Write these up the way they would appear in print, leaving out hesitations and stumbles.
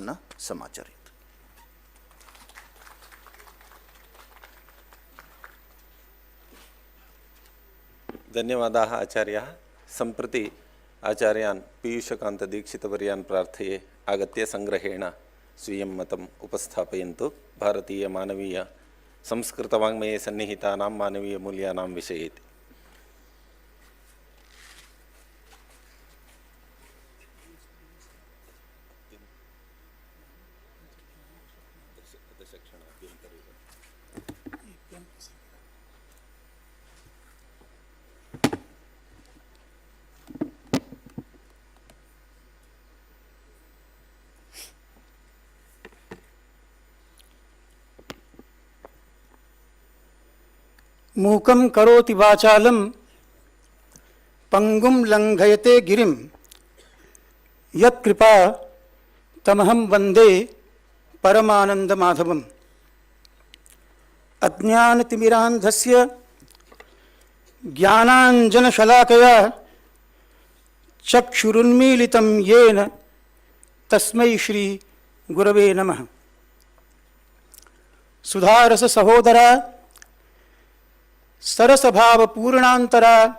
न समाचरेत्। धन्यवादाः आचार्याः। सम्प्रति आचार्यान् पीयूषकान्तदीक्षितवर्यान् प्रार्थये आगत्य संग्रहेण स्वीयं मतम् उपस्थापयन्तु भारतीयमानवीय संस्कृतवाङ्मये सन्निहितानां मानवीयमूल्यानां विषये। मूकं करोति वाचालं पंगुं लंघयते गिरिं यत्कृपा तमहं वन्दे परमानन्दमाधवम्। अज्ञानतिमिरान्धस्य ज्ञानाञ्जनशलाकया चक्षुरुन्मीलितं येन तस्मै श्री गुरवे नमः। सुधारस सहोदरा सरसभाव पूर्णांतरा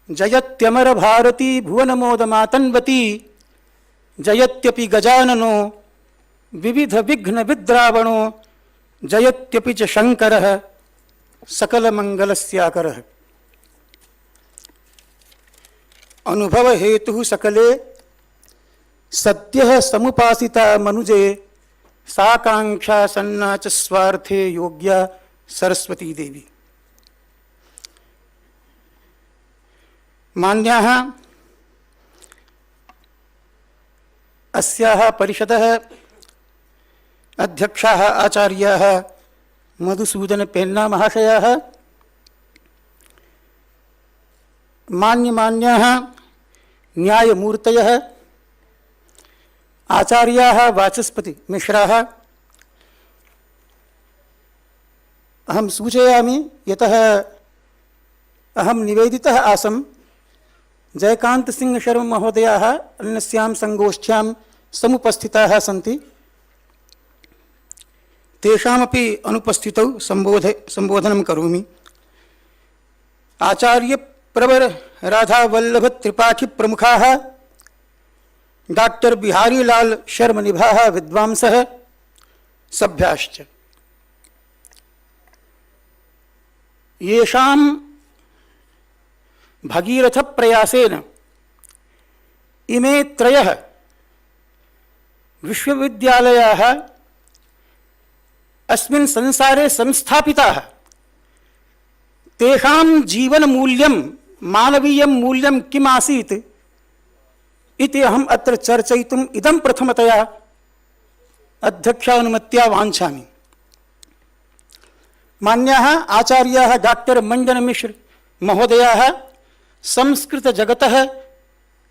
जयत्यमर भारती भुवनमोदमातन्वती जयत्यपि गजाननो विविध विघ्न विद्रावणो जयत्यपि च शंकरः सकलमंगलस्याकरः। अनुभव हेतु सकले सत्यः समुपासिता मनुजे साकांक्षा सन्ना च स्वार्थे योग्या सरस्वती देवी। मान्याः अस्याः परिषदः अध्यक्षाः आचार्याः मधुसूदन पेन्ना महाशयाः, मान्याः न्यायमूर्तयः आचार्याः वाचस्पति मिश्राः, अहं सूचयामि यतः अहं निवेदितः आसम् जयकांत सिंह शर्मा महोदयाः अन्यस्यां संगोष्ठ्यां समुपस्थिताः सन्ति। तेषामपि अनुपस्थितौ संबोधनं करोमि। आचार्य प्रवर राधा वल्लभ त्रिपाठी प्रमुखाः डॉक्टर बिहारी लाल शर्मा निभाः विद्वांसः सभ्याश्च येषां भगीरथ प्रयासेन इमे त्रयः विश्वविद्यालयाः अस्मिन् संसारे संस्थापिताः। तेषां जीवन मूल्यं मानवीयं मूल्यं किम् आसीत् इति अहम् अत्र चर्चयितुम् इदं प्रथमतया अध्यक्षानुमत्या वाञ्छामि। मान्याः आचार्याः डॉक्टर मंजन मिश्र महोदयाः संस्कृत जगतः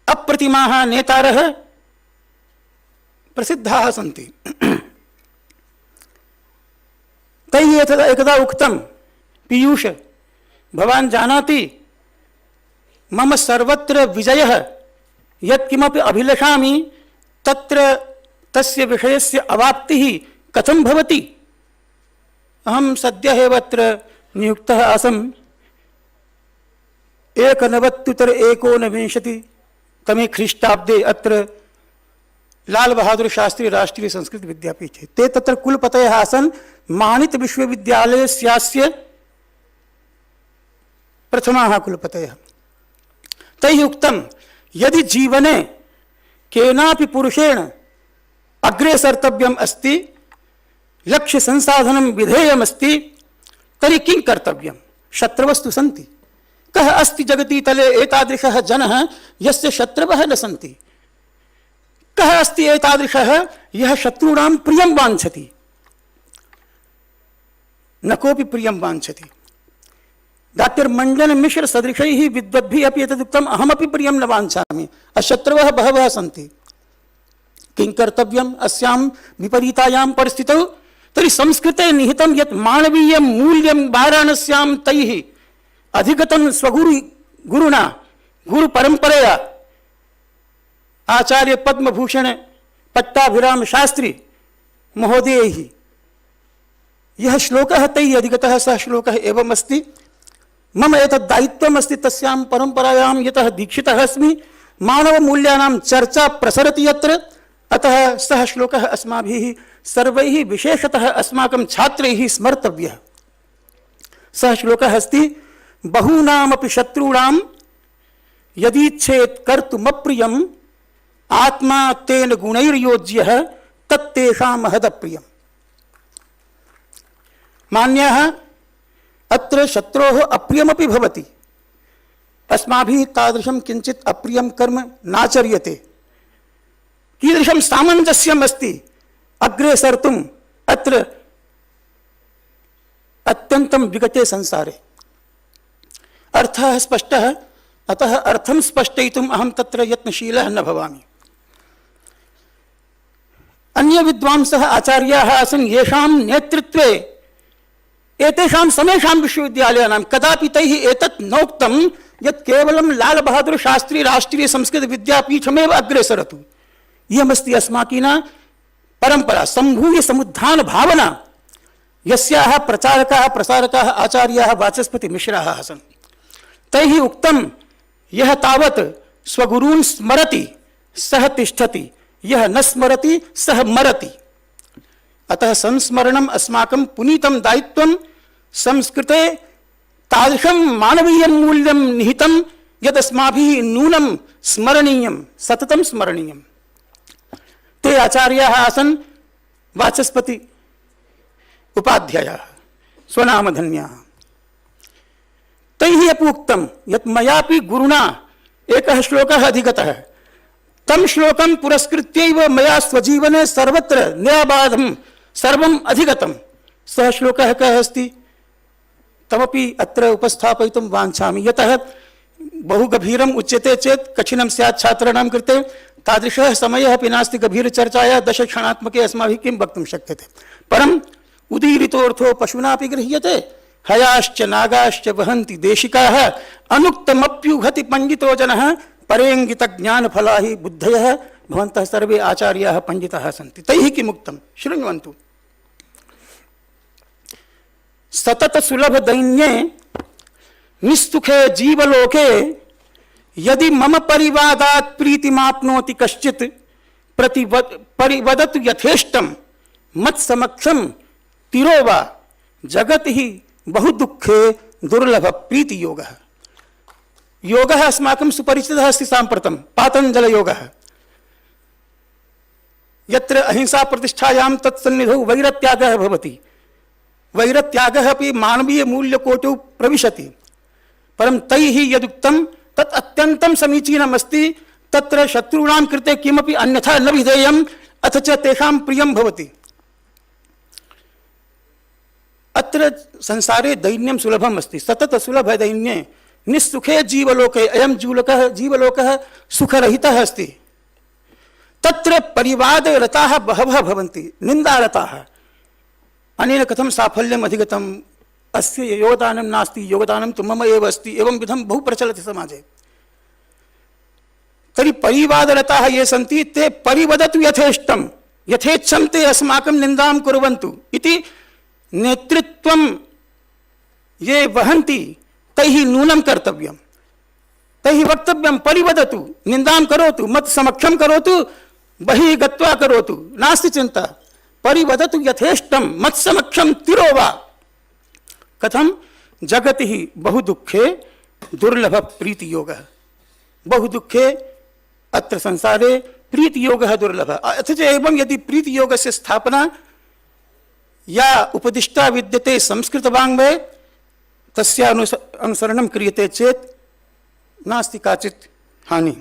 अप्रतिमाः नेतारः प्रसिद्धाः सन्ति। तैः एकदा उक्तं, पीयूष भवान् जानाति मम सर्वत्र विजयः यत्किमपि अभिलषामि तत्र तस्य विषयस्य अवाप्तिः कथं भवति। अहं सद्यः एव अत्र नियुक्तः आसम्। 1919 ख्रीष्टाब्दे अत्र लाल बहादुर शास्त्री राष्ट्रीय संस्कृत विद्यापीठे ते तत्र कुलपतयः आसन्। मानित विश्वविद्यालयस्यास्य प्रथमाः कुलपतयः। तैः उक्तं यदि जीवने केनापि पुरुषेण अग्रे सर्तव्यम् अस्ति, लक्ष्य संसाधनं विधेयमस्ति, तर्हि किं कर्तव्यं। शत्रवस्तु सन्ति। कः अस्ति जगति तले एतादृशः जनः यस्य शत्रवः न सन्ति। कः अस्ति एतादृशः यः शत्रूणां प्रियं वाञ्छति। न कोऽपि प्रियं वाञ्छति। डॉक्टर मंजन मिश्र सदृशैः विद्वद्भिः अपि एतदुक्तम्। अहमपि प्रियं न वाञ्छामि। अशत्रवः बहवः सन्ति। किं कर्तव्यम् अस्यां विपरीतायां परिस्थितौ। तर्हि संस्कृते निहितं यत् मानवीयं मूल्यं वाराणस्यां तैः अधिगतं गुरुना गुरुपरंपरया आचार्य पद्मभूषण पट्टाभिराम शास्त्री महोदयैः यः श्लोकः तैः अधिगतः सः श्लोकः एवम् अस्ति। मम एतद् दायित्वम् अस्ति तस्यां परम्परायां यतः दीक्षितः अस्मि, मानवमूल्यानां चर्चा प्रसरति यत्र, अतः सः श्लोकः अस्माभिः सर्वैः विशेषतः अस्माकं छात्रैः स्मर्तव्यः। सः श्लोकः अस्ति, बहूनामपि शत्रूणां यदीच्छेत् कर्तुमप्रियम् आत्मा तेन गुणैर्योज्यः तत्तेषां महदप्रियम्। मान्यः अत्र शत्रोः अप्रियमपि भवति, अस्माभिः तादृशं किञ्चित् अप्रियं कर्म नाचर्यते। कीदृशं सामञ्जस्यम् अस्ति अग्रे सर्तुम् अत्र अत्यन्तं विगते संसारे। अर्थः स्पष्टः, अतः अर्थं स्पष्टयितुम् अहं तत्र यत्नशीलः न भवामि। अन्य विद्वांसः आचार्याः आसन्, येषां नेतृत्वे एतेषां समेषां विश्वविद्यालयानां कदापि तैः एतत् नोक्तं यत् केवलं लाल बहादुर शास्त्री राष्ट्रीय संस्कृत विद्यापीठमेव अग्रे सरतु। इयमस्ति अस्माकीना परंपरा, सम्भूय समुत्थान भावना, यस्याः प्रचारकाः प्रसारकाः आचार्याः वाचस्पति मिश्राः आसन्। तैः उक्तं, यः तावत् स्वगुरून् स्मरति सः तिष्ठति, यः न स्मरति सः मरति। अतः संस्मरणम् अस्माकं पुनीतं दायित्वं। संस्कृते तादृशं मानवीयं मूल्यं निहितं यदस्माभिः नूनं स्मरणीयं, सततं स्मरणीयम्। ते आचार्याः आसन् वाचस्पति उपाध्यायाः, स्वनामधन्याः। तैः अपि उक्तं यत् मयापि गुरुणा एकः श्लोकः अधिगतः, तं श्लोकं पुरस्कृत्यैव मया स्वजीवने सर्वत्र निराबाधं सर्वम् अधिगतं। सः श्लोकः कः अस्ति तमपि अत्र उपस्थापयितुं वाञ्छामि, यतः बहु गभीरम् उच्यते चेत् कठिनं स्यात् छात्राणां कृते। तादृशः समयः अपि नास्ति गभीरचर्चायाः, 10 क्षणात्मके अस्माभिः किं वक्तुं शक्यते। परम् उदीरितोऽर्थो पशुनापि गृह्यते, हयाश्च नागाश्च वहन्ति देशिकाः, अनुक्तमप्युघति पण्डितो जनः, परेङ्गितज्ञानफला हि बुद्धयः। भवन्तः सर्वे आचार्याः पण्डिताः सन्ति, तैः किमुक्तं शृण्वन्तु। सतत सुलभ दैन्ये निस्तुखे जीवलोके यदि मम परिवादात् प्रीतिमाप्नोति कश्चित् परिवदतु यथेष्टं मत्समक्षं तिरो वा जगति ही बहु दुःखे दुर्लभ प्रीति योगः। योगः अस्माकं सुपरिचितः अस्ति साम्प्रतं, पातञ्जलयोगः। यत्र अहिंसा प्रतिष्ठायां तत्सन्निधौ वैरत्यागः भवति। वैरत्यागः अपि मानवीय मूल्यकोटौ प्रविशति। परं तैः यदुक्तं तत् अत्यन्तं समीचीनम् अस्ति। तत्र शत्रूणां कृते किमपि अन्यथा न विधेयम्, अथ च तेषां प्रियं भवति। अत्र संसारे दैन्यं सुलभम् अस्ति, सतत सुलभ दैन्ये निस्सुखे जीवलोके अयं जीवलोकः सुखरहितः अस्ति। तत्र परिवादरताः बहवः भवन्ति, निन्दारताः। अनेन कथं साफल्यम् अधिगतम्, अस्य योगदानं नास्ति, योगदानं तु मम एव अस्ति, एवं विधं बहु प्रचलति समाजे। तर्हि परिवादरताः ये सन्ति ते परिवदतु यथेष्टं, यथेच्छं ते अस्माकं निन्दां कुर्वन्तु इति नेतृत्वं ये वहन्ति तैः नूनं कर्तव्यं। तैः वक्तव्यं परिवदतु, निन्दां करोतु, मत्समक्षं करोतु, बहिः गत्वा करोतु, नास्ति चिन्ता। परिवदतु यथेष्टं मत्समक्षं तिरो वा। कथं जगति ही बहु दुःखे दुर्लभ प्रीति योगः। बहु दुःखे अत्र संसारे प्रीति योगः दुर्लभः। अथ च एवं यदि प्रीति योगस्य स्थापना या उपदिष्टा विद्यते संस्कृत वाङ्मये तस्य अनुसरणं क्रियते चेत् नास्ति काचित् हानि।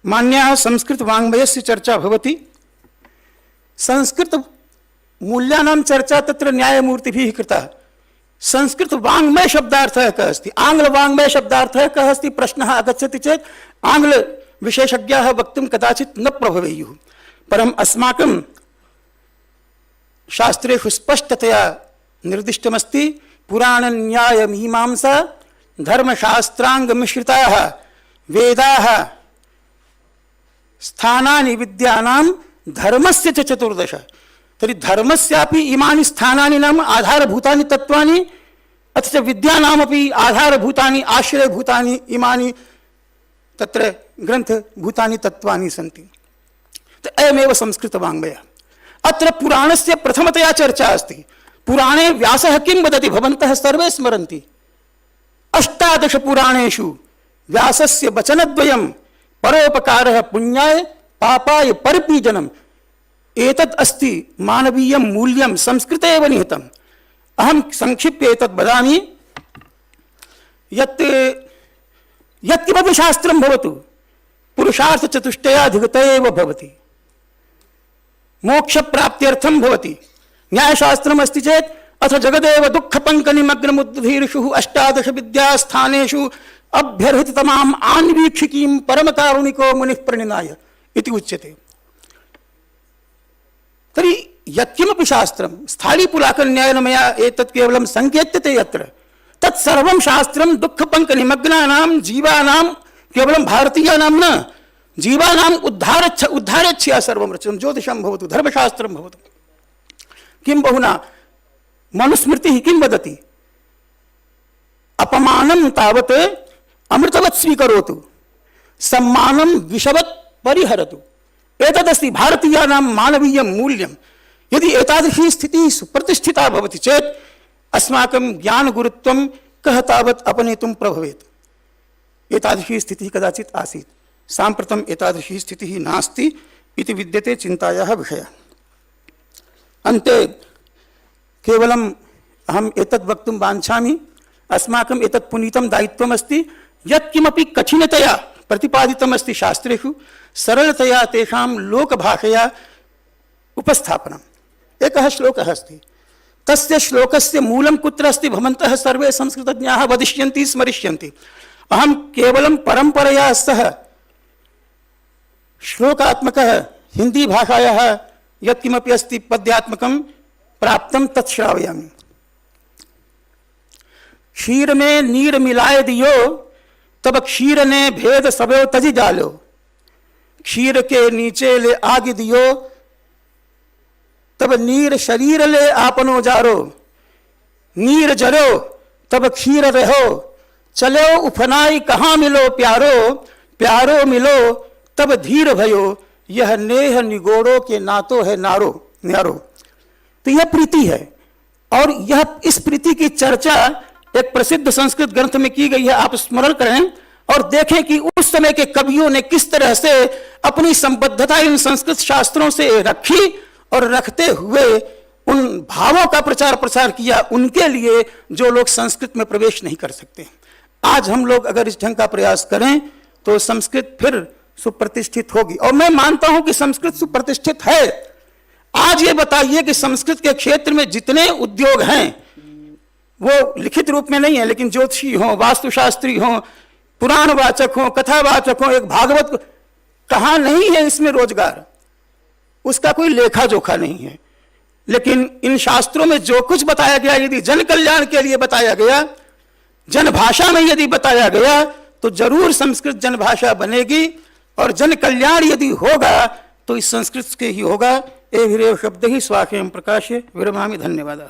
मान्याः संस्कृत वाङ्मयस्य चर्चा भवति। संस्कृत मूल्यानां चर्चा तत्र न्यायमूर्तिभिः कृता। संस्कृत वाङ्मय शब्दार्थः कः अस्ति, आङ्ग्ल वाङ्मय शब्दार्थः कः अस्ति प्रश्नः आगच्छति चेत् आङ्ग्ल विशेषज्ञाः वक्तुं कदाचित् न प्रभवेयुः। परम् अस्माकं शास्त्रेषु स्पष्टतया निर्दिष्टमस्ति, पुराणन्यायमीमांसा धर्मशास्त्राङ्गमिश्रिताः वेदाः स्थानानि विद्यानां धर्मस्य च चतुर्दश। तर्हि धर्मस्यापि इमानि स्थानानि नाम आधारभूतानि तत्त्वानि, अथ च विद्यानामपि आधारभूतानि आश्रयभूतानि इमानि तत्र ग्रन्थभूतानि तत्त्वानि सन्ति। अयमेव संस्कृतवाङ्मयः। अत्र पुराणस्य प्रथमतया चर्चा अस्ति। पुराणे व्यासः किं वदति भवन्तः सर्वे स्मरन्ति। 18 पुराणेषु व्यासस्य वचनद्वयं परोपकारः पुण्याय पापाय परिपीडनम् एतत् अस्ति मानवीयं मूल्यं संस्कृते एव निहितम्। अहं संक्षिप्य एतत् वदामि यत् यत्किमपि शास्त्रं भवतु पुरुषार्थचतुष्टयाधिगत एव भवति, मोक्षप्राप्त्यर्थं भवति। न्यायशास्त्रम् अस्ति चेत् अथ जगदेव दुःखपङ्कनिमग्नमुद्धीर्षुः 18 विद्यास्थानेषु अभ्यर्हिततमाम् आन्वीक्षिकीं परमकारुणिको मुनिः प्रणिनाय इति उच्यते। तर्हि यत्किमपि शास्त्रं स्थालीपुलाकन्यायेन मया एतत् केवलं सङ्केत्यते यत्र तत्सर्वं शास्त्रं दुःखपङ्कनिमग्नानां जीवानां केवलं भारतीयानां न जीवानाम् उद्धारेच्छया सर्वं रचितं। ज्योतिषं भवतु धर्मशास्त्रं भवतु। किं बहुना मनुस्मृतिः किं वदति, अपमानं तावत् अमृतवत् स्वीकरोतु, सम्मानं विषवत् परिहरतु। एतदस्ति भारतीयानां मानवीयं मूल्यं। यदि एतादृशी स्थितिः सुप्रतिष्ठिता भवति चेत् अस्माकं ज्ञानगुरुत्वं कः तावत् अपनेतुं प्रभवेत्। एतादृशी स्थितिः कदाचित् आसीत्, साम्प्रतम् एतादृशी स्थितिः नास्ति इति विद्यते चिन्तायाः विषयः। अन्ते केवलम् अहम् एतद् वक्तुं वाञ्छामि, अस्माकम् एतत् पुनीतं दायित्वमस्ति यत्किमपि कठिनतया प्रतिपादितमस्ति शास्त्रेषु सरलतया तेषां लोकभाषया उपस्थापनम्। एकः श्लोकः अस्ति, तस्य श्लोकस्य मूलं कुत्र अस्ति भवन्तः सर्वे संस्कृतज्ञाः वदिष्यन्ति स्मरिष्यन्ति। अहं केवलं परम्परया सह श्लोकात्मकः हिंदी भाषायाः यत्किमपि अस्ति पद्यात्मकं प्राप्तं तत् श्रावयामि। क्षीर में नीर मिलाए दियो तब क्षीर ने भेद सबो तजी डालो, क्षीर के नीचे ले आग दियो तब नीर शरीर ले आपनो जारो, नीर जरो तब क्षीर रहो, चलो उफनाई कहाँ मिलो प्यारो, प्यारो मिलो तब धीर भयो, यह नेह निगोड़ो के नातो है नारो न्यारो। तो यह प्रीति है और यह इस प्रीति की चर्चा एक प्रसिद्ध संस्कृत ग्रंथ में की गई है। आप स्मरण करें और देखें कि उस समय के कवियों ने किस तरह से अपनी संबद्धता इन संस्कृत शास्त्रों से रखी और रखते हुए उन भावों का प्रचार प्रसार किया उनके लिए जो लोग संस्कृत में प्रवेश नहीं कर सकते। आज हम लोग अगर इस ढंग का प्रयास करें तो संस्कृत फिर सुप्रतिष्ठित होगी और मैं मानता हूं कि संस्कृत सुप्रतिष्ठित है। आज ये बताइए कि संस्कृत के क्षेत्र में जितने उद्योग हैं वो लिखित रूप में नहीं है, लेकिन ज्योतिषी हो, वास्तुशास्त्री हो, पुराणवाचक हो, कथावाचक हो, एक भागवत, कहाँ नहीं है इसमें रोजगार, उसका कोई लेखा जोखा नहीं है। लेकिन इन शास्त्रों में जो कुछ बताया गया यदि जन कल्याण के लिए बताया गया, जन भाषा में यदि बताया गया तो जरूर संस्कृत जन भाषा बनेगी और जन कल्याण यदि होगा तो इस संस्कृत के ही होगा। एभिरेव शब्द ही स्वाख्यम प्रकाश्य विरमामि। धन्यवाद।